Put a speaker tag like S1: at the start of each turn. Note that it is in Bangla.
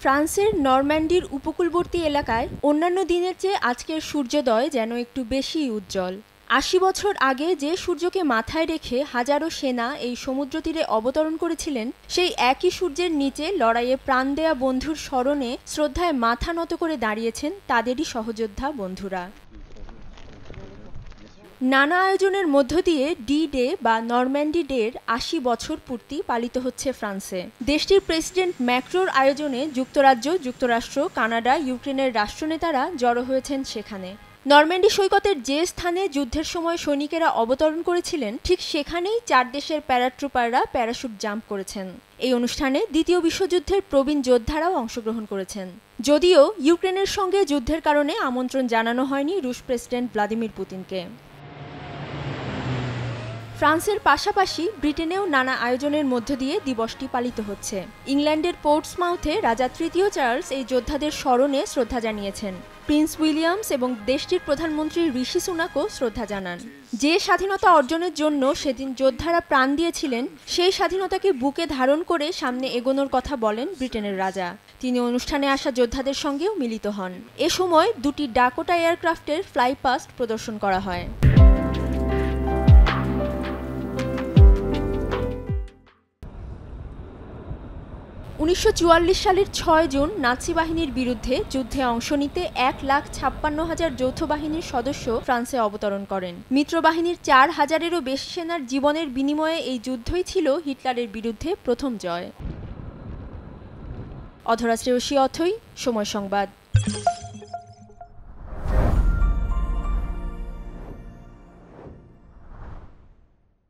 S1: ফ্রান্সের নরম্যান্ডির উপকূলবর্তী এলাকায় অন্যান্য দিনের চেয়ে আজকের সূর্যোদয় যেন একটু বেশিই উজ্জ্বল। ৮০ বছর আগে যে সূর্যকে মাথায় রেখে হাজারো সেনা এই সমুদ্র তীরে অবতরণ করেছিলেন, সেই একই সূর্যের নিচে লড়াইয়ে প্রাণ দেয়া বন্ধুর স্মরণে শ্রদ্ধায় মাথা নত করে দাঁড়িয়েছেন তাদেরই সহযোদ্ধা বন্ধুরা। নানা আয়োজনের মধ্য দিয়ে ডি ডে বা নরম্যান্ডি ডের ৮০ বছর পূর্তি পালিত হচ্ছে ফ্রান্সে। দেশটির প্রেসিডেন্ট ম্যাক্রোর আয়োজনে যুক্তরাজ্য, যুক্তরাষ্ট্র, কানাডা, ইউক্রেনের রাষ্ট্রনেতারা জড়ো হয়েছেন সেখানে। নরম্যান্ডি সৈকতের যে স্থানে যুদ্ধের সময় সৈনিকেরা অবতরণ করেছিলেন, ঠিক সেখানেই ৪ দেশের প্যারাট্রুপাররা প্যারাশুট জাম্প করেছেন। এই অনুষ্ঠানে দ্বিতীয় বিশ্বযুদ্ধের প্রবীণ যোদ্ধারাও অংশগ্রহণ করেছেন। যদিও ইউক্রেনের সঙ্গে যুদ্ধের কারণে আমন্ত্রণ জানানো হয়নি রুশ প্রেসিডেন্ট ভ্লাদিমির পুতিনকে। ফ্রান্সের পাশাপাশি ব্রিটেনেও নানা আয়োজনের মধ্য দিয়ে দিবসটি পালিত হচ্ছে। ইংল্যান্ডের পোর্টসমাউথে রাজা তৃতীয় চার্লস এই যোদ্ধাদের স্মরণে শ্রদ্ধা জানিয়েছেন। প্রিন্স উইলিয়ামস এবং দেশটির প্রধানমন্ত্রী ঋষি সুনাকও শ্রদ্ধা জানান। যে স্বাধীনতা অর্জনের জন্য সেদিন যোদ্ধারা প্রাণ দিয়েছিলেন, সেই স্বাধীনতাকে বুকে ধারণ করে সামনে এগোনোর কথা বলেন ব্রিটেনের রাজা। তিনি অনুষ্ঠানে আসা যোদ্ধাদের সঙ্গেও মিলিত হন। এ সময় দুটি ডাকোটা এয়ারক্রাফটের ফ্লাই পাস্ট প্রদর্শন করা হয়। ১৯৪৪ সালের ৬ জুন নাৎসি বাহিনীর বিরুদ্ধে যুদ্ধে অংশ নিতে ১,৫৬,০০০ যৌথ বাহিনীর সদস্য ফ্রান্সে অবতরণ করেন। মিত্রবাহিনীর ৪,০০০-এরও বেশি সেনার জীবনের বিনিময়ে এই যুদ্ধই ছিল হিটলারের বিরুদ্ধে প্রথম জয়। অধরা শ্রেয়সী অথৈ, সময় সংবাদ।